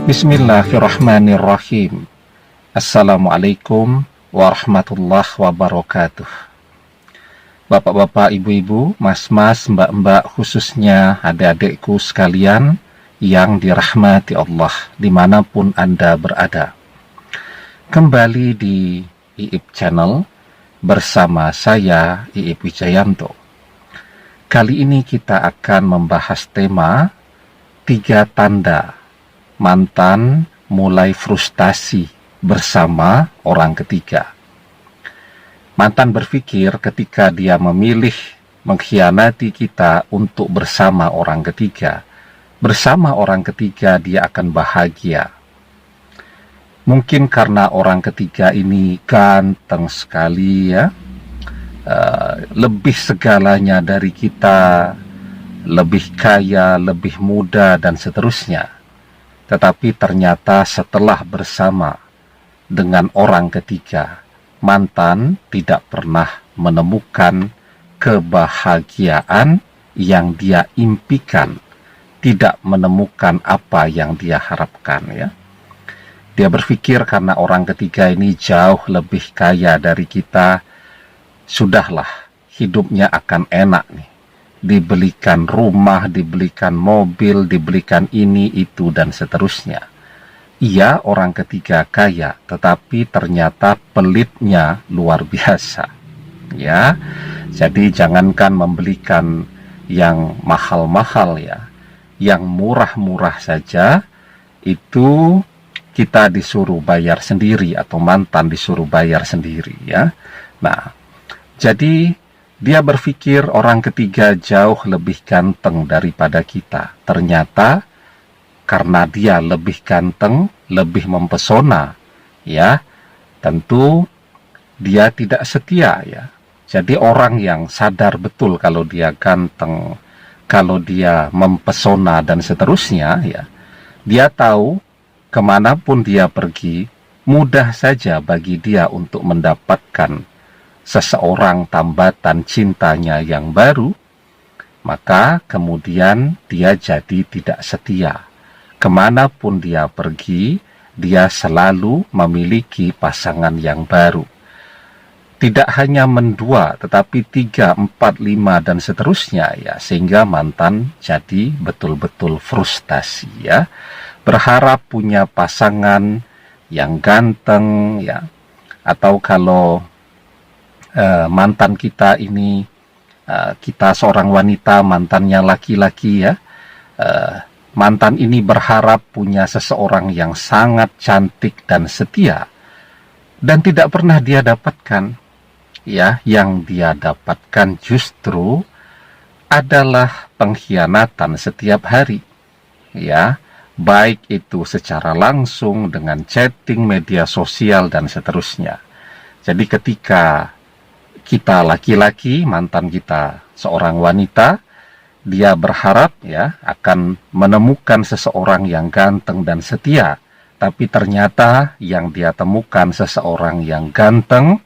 Bismillahirrahmanirrahim. Assalamualaikum warahmatullahi wabarakatuh. Bapak-bapak, ibu-ibu, mas-mas, mbak-mbak, khususnya adik-adikku sekalian yang dirahmati Allah dimanapun Anda berada. Kembali di IIP Channel bersama saya, IIP Wijayanto. Kali ini kita akan membahas tema 3 tanda mantan mulai frustasi bersama orang ketiga. Mantan berpikir ketika dia memilih mengkhianati kita untuk bersama orang ketiga, bersama orang ketiga dia akan bahagia. Mungkin karena orang ketiga ini ganteng sekali ya, lebih segalanya dari kita, lebih kaya, lebih muda, dan seterusnya. Tetapi ternyata setelah bersama dengan orang ketiga, mantan tidak pernah menemukan kebahagiaan yang dia impikan, tidak menemukan apa yang dia harapkan ya. Dia berpikir karena orang ketiga ini jauh lebih kaya dari kita, sudahlah hidupnya akan enak nih. Dibelikan rumah, dibelikan mobil, dibelikan ini, itu, dan seterusnya. Ia orang ketiga kaya, tetapi ternyata pelitnya luar biasa. Ya, jadi jangankan membelikan yang mahal-mahal ya, yang murah-murah saja, itu kita disuruh bayar sendiri atau mantan disuruh bayar sendiri ya. Nah, jadi dia berpikir orang ketiga jauh lebih ganteng daripada kita. Ternyata karena dia lebih ganteng, lebih mempesona, ya, tentu dia tidak setia ya. Jadi orang yang sadar betul kalau dia ganteng, kalau dia mempesona dan seterusnya ya, dia tahu kemanapun dia pergi, mudah saja bagi dia untuk mendapatkan seseorang tambatan cintanya yang baru, maka kemudian dia jadi tidak setia. Kemanapun dia pergi, dia selalu memiliki pasangan yang baru. Tidak hanya mendua, tetapi 3, 4, 5, dan seterusnya ya, sehingga mantan jadi betul-betul frustasi ya. Berharap punya pasangan yang ganteng ya, atau kalau mantan kita ini, kita seorang wanita, mantannya laki-laki ya, mantan ini berharap punya seseorang yang sangat cantik dan setia, dan tidak pernah dia dapatkan ya. Yang dia dapatkan justru adalah pengkhianatan setiap hari ya, baik itu secara langsung dengan chatting, media sosial, dan seterusnya. Jadi ketika kita laki-laki, mantan kita seorang wanita, dia berharap ya akan menemukan seseorang yang ganteng dan setia, tapi ternyata yang dia temukan seseorang yang ganteng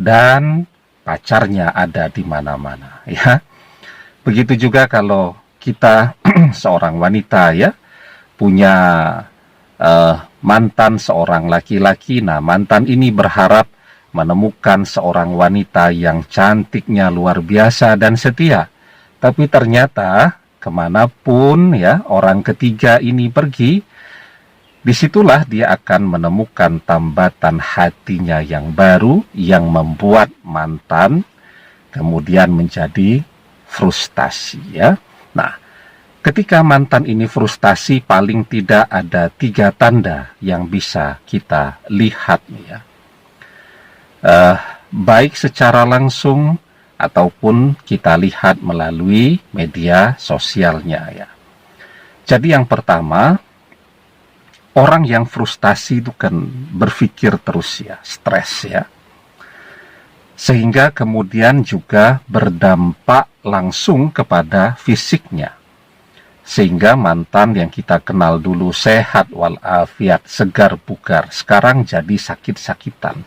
dan pacarnya ada di mana-mana ya. Begitu juga kalau kita seorang wanita ya, punya mantan seorang laki-laki. Nah, mantan ini berharap menemukan seorang wanita yang cantiknya luar biasa dan setia. Tapi ternyata kemanapun ya orang ketiga ini pergi, disitulah dia akan menemukan tambatan hatinya yang baru, yang membuat mantan kemudian menjadi frustasi ya. Nah, ketika mantan ini frustasi, paling tidak ada 3 tanda yang bisa kita lihat ya. Baik secara langsung ataupun kita lihat melalui media sosialnya ya. Jadi yang pertama, orang yang frustasi itu kan berpikir terus ya, stres ya, sehingga kemudian juga berdampak langsung kepada fisiknya. Sehingga mantan yang kita kenal dulu sehat walafiat, segar bugar, sekarang jadi sakit-sakitan.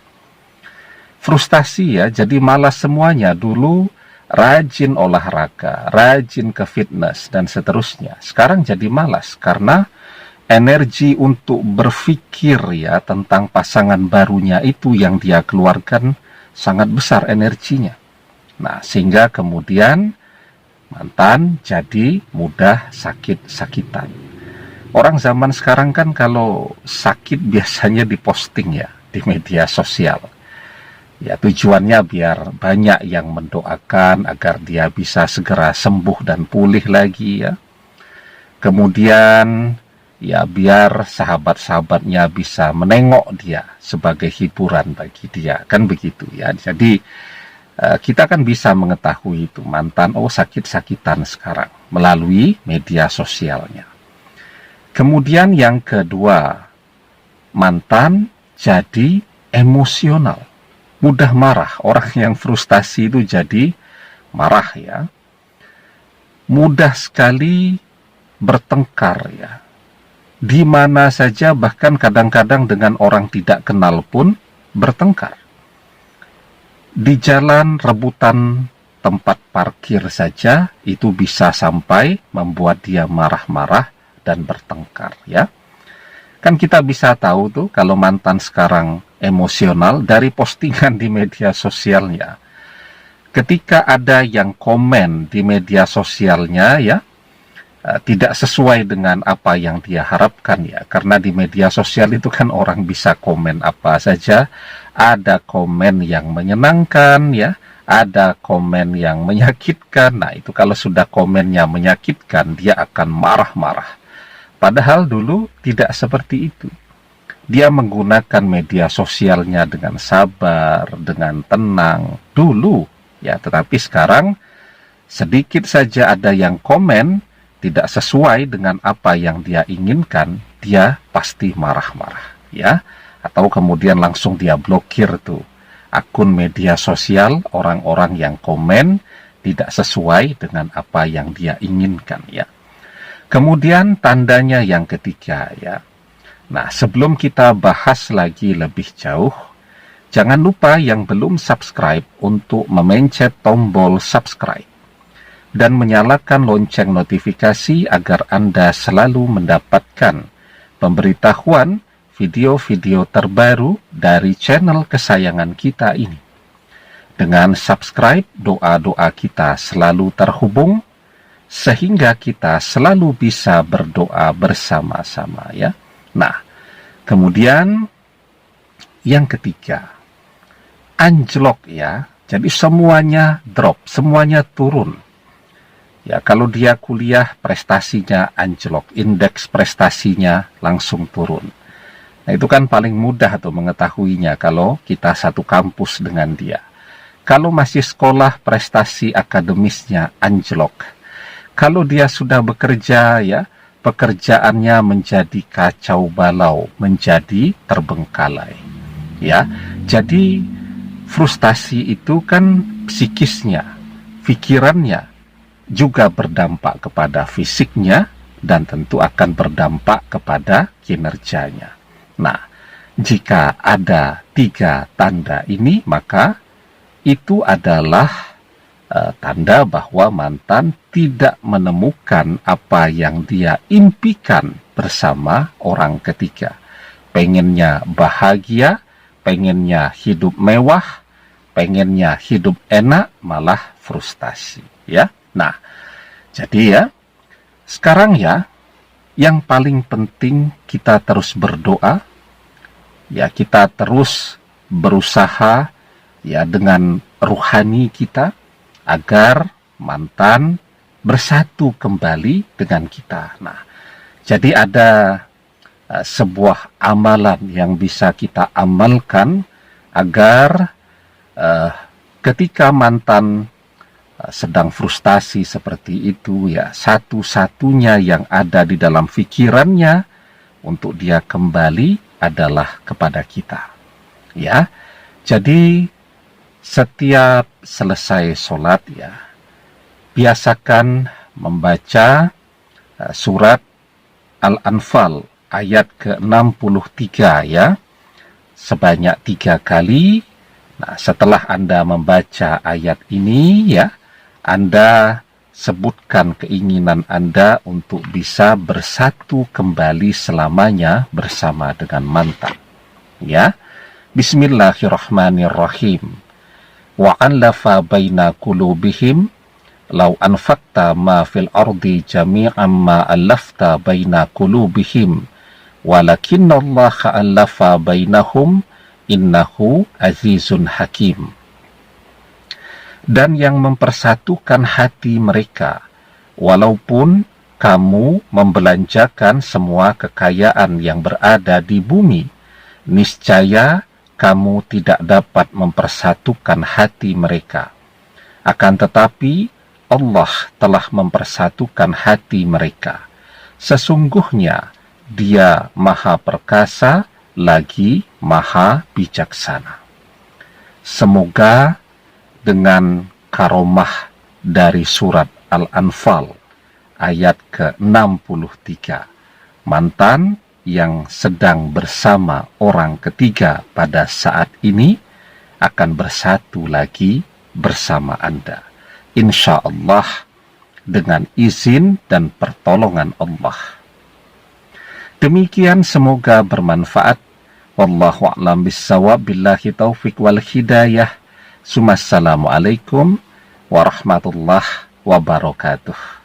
Frustasi ya, jadi malas semuanya. Dulu rajin olahraga, rajin ke fitness, dan seterusnya. Sekarang jadi malas karena energi untuk berpikir ya tentang pasangan barunya itu yang dia keluarkan sangat besar energinya. Nah, sehingga kemudian mantan jadi mudah sakit-sakitan. Orang zaman sekarang kan kalau sakit biasanya diposting ya di media sosial. Ya, tujuannya biar banyak yang mendoakan agar dia bisa segera sembuh dan pulih lagi ya. Kemudian ya biar sahabat-sahabatnya bisa menengok dia sebagai hiburan bagi dia, kan begitu ya. Jadi kita kan bisa mengetahui itu mantan sakit-sakitan sekarang melalui media sosialnya. Kemudian yang kedua, mantan jadi emosional, mudah marah. Orang yang frustasi itu jadi marah ya, mudah sekali bertengkar ya, di mana saja, bahkan kadang-kadang dengan orang tidak kenal pun bertengkar. Di jalan rebutan tempat parkir saja itu bisa sampai membuat dia marah-marah dan bertengkar ya. Kan kita bisa tahu tuh kalau mantan sekarang emosional dari postingan di media sosialnya. Ketika ada yang komen di media sosialnya ya, tidak sesuai dengan apa yang dia harapkan ya, karena di media sosial itu kan orang bisa komen apa saja, ada komen yang menyenangkan ya, ada komen yang menyakitkan. Nah, itu kalau sudah komennya menyakitkan, dia akan marah-marah. Padahal dulu tidak seperti itu. Dia menggunakan media sosialnya dengan sabar, dengan tenang dulu ya, tetapi sekarang sedikit saja ada yang komen tidak sesuai dengan apa yang dia inginkan, dia pasti marah-marah ya, atau kemudian langsung dia blokir tuh akun media sosial orang-orang yang komen tidak sesuai dengan apa yang dia inginkan ya. Kemudian tandanya yang ketiga ya. Nah, sebelum kita bahas lagi lebih jauh, jangan lupa yang belum subscribe untuk memencet tombol subscribe dan menyalakan lonceng notifikasi agar Anda selalu mendapatkan pemberitahuan video-video terbaru dari channel kesayangan kita ini. Dengan subscribe, doa-doa kita selalu terhubung, sehingga kita selalu bisa berdoa bersama-sama ya. Nah, kemudian yang ketiga, anjlok ya. Jadi semuanya drop, semuanya turun. Ya, kalau dia kuliah prestasinya anjlok, indeks prestasinya langsung turun. Nah, itu kan paling mudah tuh mengetahuinya kalau kita satu kampus dengan dia. Kalau masih sekolah, prestasi akademisnya anjlok. Kalau dia sudah bekerja ya, pekerjaannya menjadi kacau balau, menjadi terbengkalai. Ya, jadi frustasi itu kan psikisnya, pikirannya juga berdampak kepada fisiknya dan tentu akan berdampak kepada kinerjanya. Nah, jika ada 3 tanda ini, maka itu adalah tanda bahwa mantan tidak menemukan apa yang dia impikan bersama orang ketiga. Pengennya bahagia, pengennya hidup mewah, pengennya hidup enak, malah frustasi ya. Nah, jadi ya, sekarang ya, yang paling penting kita terus berdoa, ya kita terus berusaha ya dengan ruhani kita, agar mantan bersatu kembali dengan kita. Nah, jadi ada sebuah amalan yang bisa kita amalkan agar ketika mantan sedang frustasi seperti itu ya, satu-satunya yang ada di dalam pikirannya untuk dia kembali adalah kepada kita ya. Jadi setiap selesai sholat ya, biasakan membaca surat Al-Anfal ayat ke-63 ya, sebanyak 3 kali. Nah, setelah Anda membaca ayat ini ya, Anda sebutkan keinginan Anda untuk bisa bersatu kembali selamanya bersama dengan mantan. Ya, Bismillahirrahmanirrahim. Wa anlafa baina qulubihim law anfaqta ma fil ardi jami'an ma allafta baina qulubihim walakinnallaha allafa bainahum innahu azizun hakim. Dan yang mempersatukan hati mereka, walaupun kamu membelanjakan semua kekayaan yang berada di bumi, niscaya kamu tidak dapat mempersatukan hati mereka. Akan tetapi Allah telah mempersatukan hati mereka. Sesungguhnya Dia Maha Perkasa lagi Maha Bijaksana. Semoga dengan karomah dari surat Al-Anfal ayat ke-63, mantan yang sedang bersama orang ketiga pada saat ini akan bersatu lagi bersama Anda, insya Allah, dengan izin dan pertolongan Allah. Demikian, semoga bermanfaat. Wallahu a'lam bissawab, billahi taufik wal hidayah. Assalamualaikum warahmatullahi wabarakatuh.